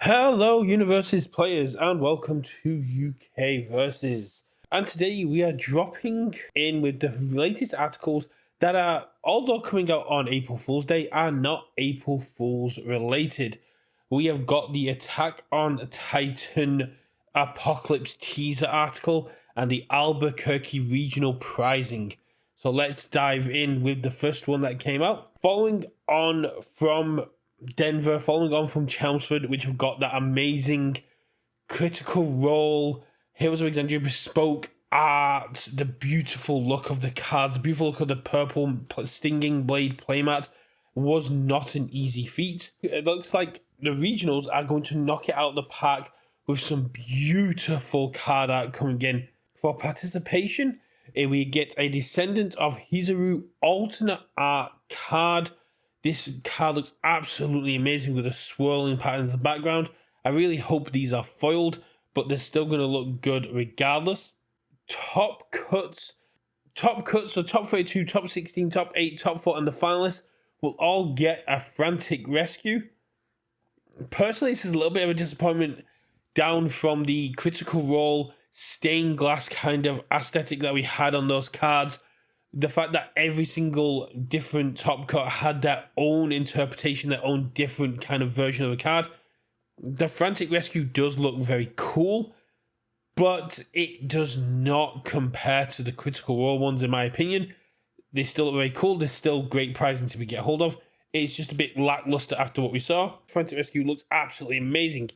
Hello, Universus players, and welcome to UK Versus. And today we are dropping in with the latest articles that are, although coming out on April Fool's Day, are not April Fool's related. We have got the Attack on Titan Apocalypse teaser article and the Albuquerque regional prizing. So let's dive in with the first one that came out. Following on from Denver, following on from Chelmsford, which have got that amazing Critical Role, Heroes of Alexandria bespoke art, the beautiful look of the cards, the beautiful look of the purple Stinging Blade playmat was not an easy feat. It looks like the regionals are going to knock it out of the park with some beautiful card art coming in. For participation, we get a Descendant of Hizaru alternate art card. This card looks absolutely amazing with the swirling patterns in the background. I really hope these are foiled, but they're still going to look good regardless. Top cuts, so top 32, top 16, top 8, top 4, and the finalists will all get a Frantic Rescue. Personally, this is a little bit of a disappointment down from the Critical Role stained glass kind of aesthetic that we had on those cards. The fact that every single different top cut had their own interpretation, their own different kind of version of the card. The Frantic Rescue does look very cool, but it does not compare to the Critical Role ones, in my opinion. They still look very cool. There's still great prizing to be get hold of. It's just a bit lackluster after what we saw. Frantic Rescue looks absolutely amazing.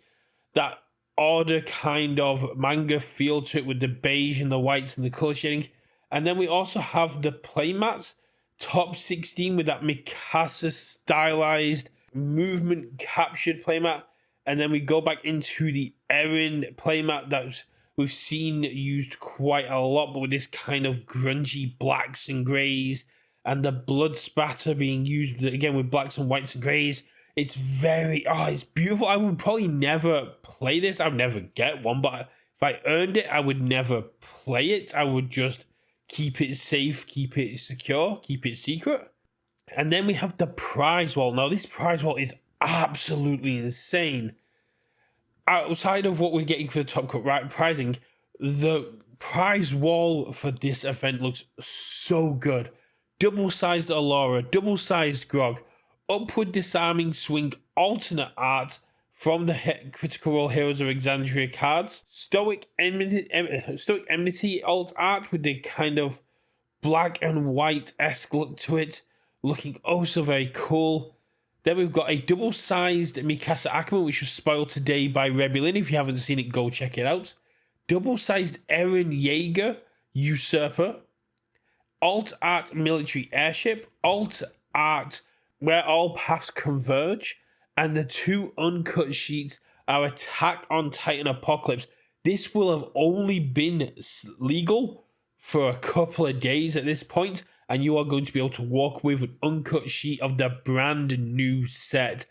That order kind of manga feel to it with the beige and the whites and the color shading. And then we also have the playmats, top 16 with that Mikasa stylized movement captured playmat. And then we go back into the Erin playmat that we've seen used quite a lot, but with this kind of grungy blacks and greys and the blood spatter being used again with blacks and whites and greys. It's it's beautiful. I would probably never play this. I would never get one, but if I earned it, I would never play it. I would just keep it safe, keep it secure, keep it secret. And then we have the prize wall. Now, this prize wall is absolutely insane. Outside of what we're getting for the top cut prizing, the prize wall for this event looks so good. Double-sized Allura, double-sized Grog, upward disarming swing alternate art from the Critical Role Heroes of Alexandria cards, Stoic Enmity alt art with the kind of black and white-esque look to it, looking oh so very cool. Then we've got a double-sized Mikasa Akuma, which was spoiled today by Rebellion. If you haven't seen it, go check it out. Double-sized Eren Yeager Usurper, alt art military airship, alt art where all paths converge, and the two uncut sheets are Attack on Titan Apocalypse. This will have only been legal for a couple of days at this point, and you are going to be able to walk away with an uncut sheet of the brand new set.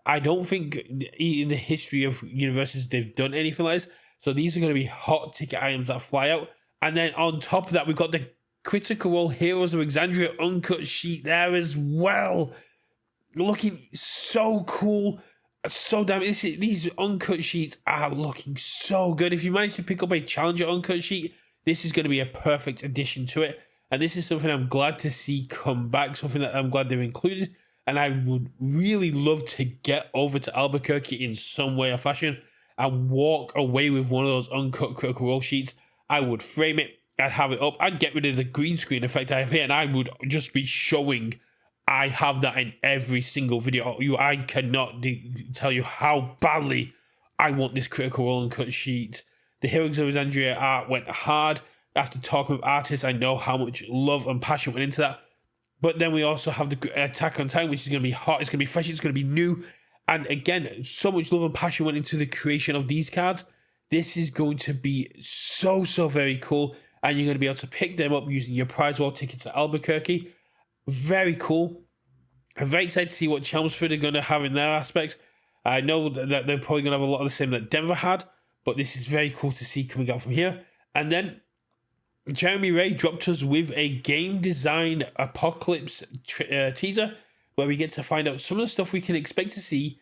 I don't think in the history of Universes they've done anything like this, so these are going to be hot ticket items that fly out. And then on top of that, we've got the Critical Role Heroes of Alexandria uncut sheet there as well. Looking so cool, so damn. These uncut sheets are looking so good. If you manage to pick up a Challenger uncut sheet, this is going to be a perfect addition to it. And this is something I'm glad to see come back, something that I'm glad they've included. And I would really love to get over to Albuquerque in some way or fashion and walk away with one of those uncut Critical Role sheets. I would frame it, I'd have it up, I'd get rid of the green screen effect I have here, and I would just be showing I have that in every single video. I cannot tell you how badly I want this Critical Role uncut sheet. The Heroes of Alexandria art went hard. After talking with artists, I know how much love and passion went into that. But then we also have the Attack on Titan, which is going to be hot, it's going to be fresh, it's going to be new. And again, so much love and passion went into the creation of these cards. This is going to be so very cool. And you're going to be able to pick them up using your prize wall tickets at Albuquerque. Very cool. I'm very excited to see what Chelmsford are going to have in their aspects. I know that they're probably going to have a lot of the same that Denver had, but this is very cool to see coming out from here. And then Jeremy Ray dropped us with a game design apocalypse teaser where we get to find out some of the stuff we can expect to see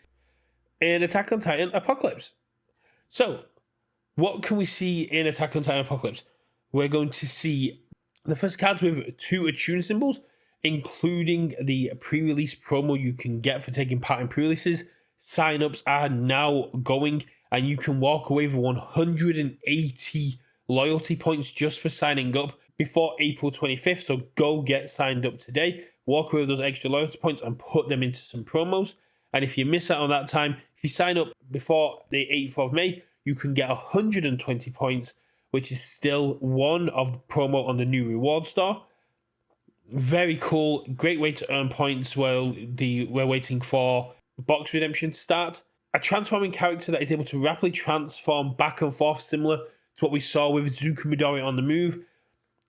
in Attack on Titan Apocalypse. So, what can we see in Attack on Titan Apocalypse? We're going to see the first cards with 2 attune symbols, including the pre-release promo you can get for taking part in pre-releases. Sign-ups are now going, and you can walk away with 180 loyalty points just for signing up before April 25th. So go get signed up today, walk away with those extra loyalty points and put them into some promos. And if you miss out on that time, if you sign up before the 8th of May, you can get 120 points, which is still one of the promo on the new reward store. Very cool, great way to earn points while we're waiting for box redemption to start. A transforming character that is able to rapidly transform back and forth, similar to what we saw with Zuko Midori on the move.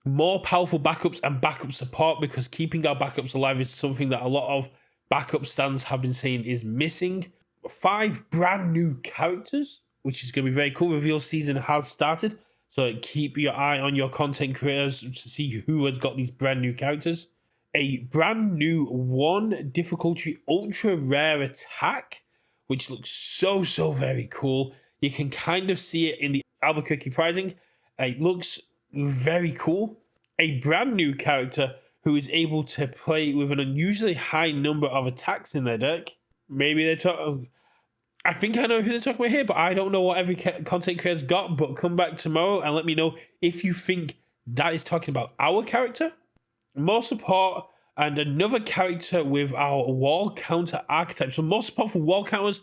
More powerful backups and backup support, because keeping our backups alive is something that a lot of backup stands have been saying is missing. 5 brand new characters, which is going to be very cool. Reveal season has started, so keep your eye on your content creators to see who has got these brand new characters. A brand new 1 difficulty ultra rare attack, which looks so very cool. You can kind of see it in the Albuquerque pricing. It looks very cool. A brand new character who is able to play with an unusually high number of attacks in their deck. Maybe they're talking... I think I know who they're talking about here, but I don't know what every content creator's got. But come back tomorrow and let me know if you think that is talking about our character. More support and another character with our wall counter archetype. So more support for wall counters,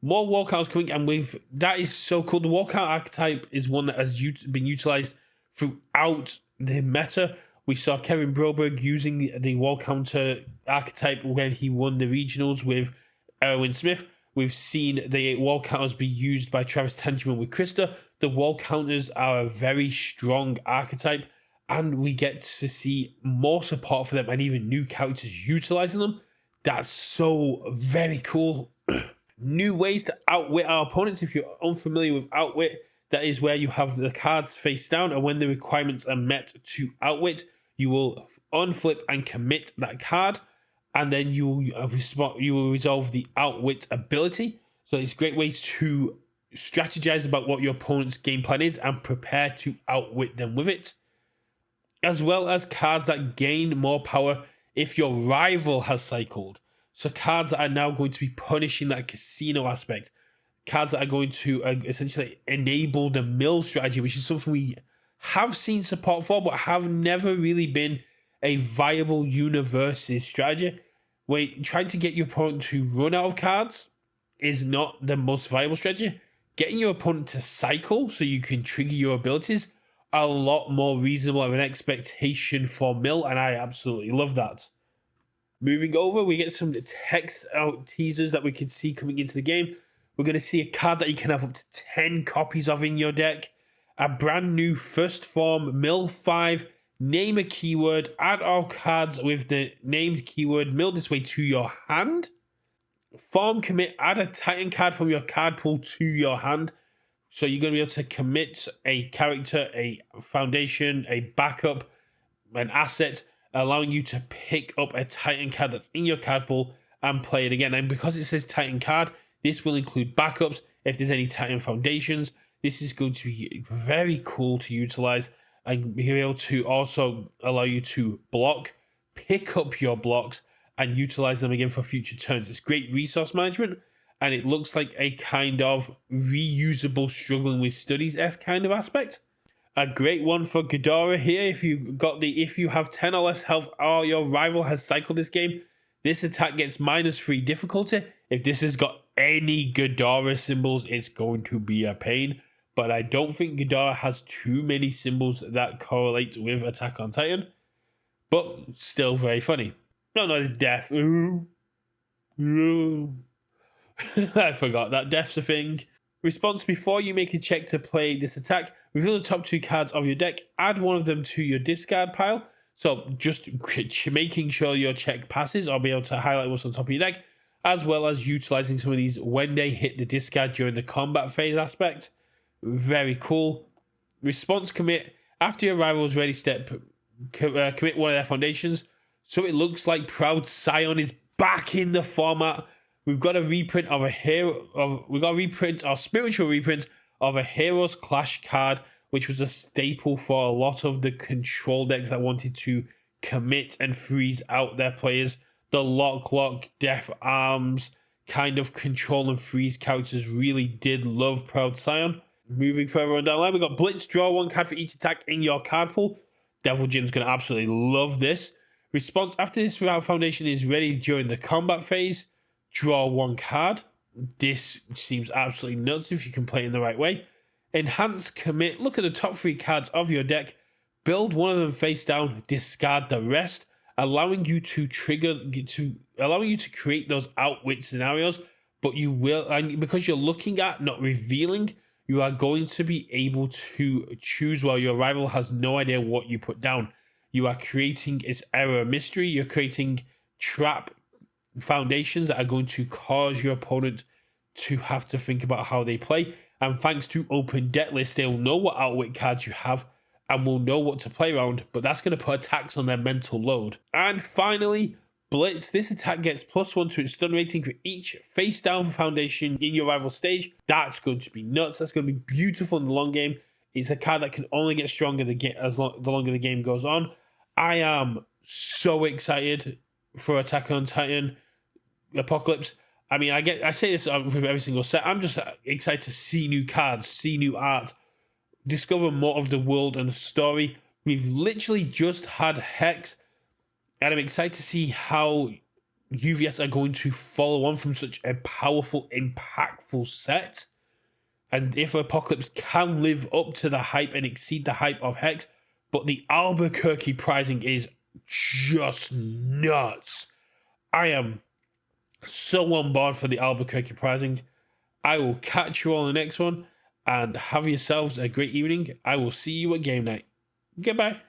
more wall counters coming, and that is so cool. The wall counter archetype is one that has been utilized throughout the meta. We saw Kevin Broberg using the wall counter archetype when he won the regionals with Erwin Smith. We've seen the wall counters be used by Travis Tenchman with Krista. The wall counters are a very strong archetype, and we get to see more support for them and even new characters utilizing them. That's so very cool. New ways to outwit our opponents. If you're unfamiliar with outwit, that is where you have the cards face down, and when the requirements are met to outwit, you will unflip and commit that card, and then you will resolve the outwit ability. So it's great ways to strategize about what your opponent's game plan is and prepare to outwit them with it. As well as cards that gain more power if your rival has cycled. So cards that are now going to be punishing that casino aspect. Cards that are going to essentially enable the mill strategy, which is something we have seen support for, but have never really been a viable Universus strategy. Where trying to get your opponent to run out of cards is not the most viable strategy. Getting your opponent to cycle so you can trigger your abilities are a lot more reasonable of an expectation for mill, and I absolutely love that. Moving over, we get some text out teasers that we can see coming into the game. We're going to see a card that you can have up to 10 copies of in your deck. A brand new first form mill 5. Name a keyword. Add all cards with the named keyword. Mill this way to your hand. Form commit. Add a Titan card from your card pool to your hand. So you're going to be able to commit a character, a foundation, a backup, an asset, allowing you to pick up a Titan card that's in your card pool and play it again. And because it says Titan card, this will include backups. If there's any Titan foundations, this is going to be very cool to utilize and be able to also allow you to block, pick up your blocks, and utilize them again for future turns. It's great resource management, and it looks like a kind of reusable struggling with studies-esque kind of aspect. A great one for Ghidorah here. If you have 10 or less health or your rival has cycled this game, this attack gets -3 difficulty. If this has got any Ghidorah symbols, it's going to be a pain. But I don't think Ghidorah has too many symbols that correlate with Attack on Titan. But still very funny. No, it's death. Ooh. I forgot that death's a thing. Response: before you make a check to play this attack, reveal the top 2 cards of your deck. Add one of them to your discard pile. So just making sure your check passes, I'll be able to highlight what's on top of your deck, as well as utilizing some of these when they hit the discard during the combat phase aspect. Very cool. Response commit. After your rival's ready step, commit one of their foundations. So it looks like Proud Scion is back in the format. we've got a reprint of a hero. We got a reprint, our spiritual reprint of a Heroes Clash card, which was a staple for a lot of the control decks that wanted to commit and freeze out their players. The lock, death arms kind of control and freeze characters really did love Proud Scion. Moving further on down the line, we got Blitz, draw 1 card for each attack in your card pool. Devil Jim's going to absolutely love this. Response after this foundation is ready during the combat phase, draw 1 card. This seems absolutely nuts if you can play it in the right way. Enhance, commit, look at the top 3 cards of your deck, build one of them face down, discard the rest, allowing you to create those outwit scenarios, but you will, and because you're looking at, not revealing, you are going to be able to choose while your rival has no idea what you put down. You are creating its error mystery. You're creating trap foundations that are going to cause your opponent to have to think about how they play. And thanks to open deck lists, they'll know what outwit cards you have and will know what to play around, but that's going to put a tax on their mental load. And finally, Blitz. This attack gets +1 to its stun rating for each face down foundation in your rival stage. That's going to be nuts. That's going to be beautiful in the long game. It's a card that can only get stronger the longer the game goes on. I am so excited for Attack on Titan Apocalypse. I mean, I say this with every single set. I'm just excited to see new cards, see new art, discover more of the world and the story. We've literally just had Hex, and I'm excited to see how UVS are going to follow on from such a powerful, impactful set. And if Apocalypse can live up to the hype and exceed the hype of Hex, but the Albuquerque pricing is just nuts. I am so on board for the Albuquerque pricing. I will catch you all in the next one, and have yourselves a great evening. I will see you at game night. Goodbye.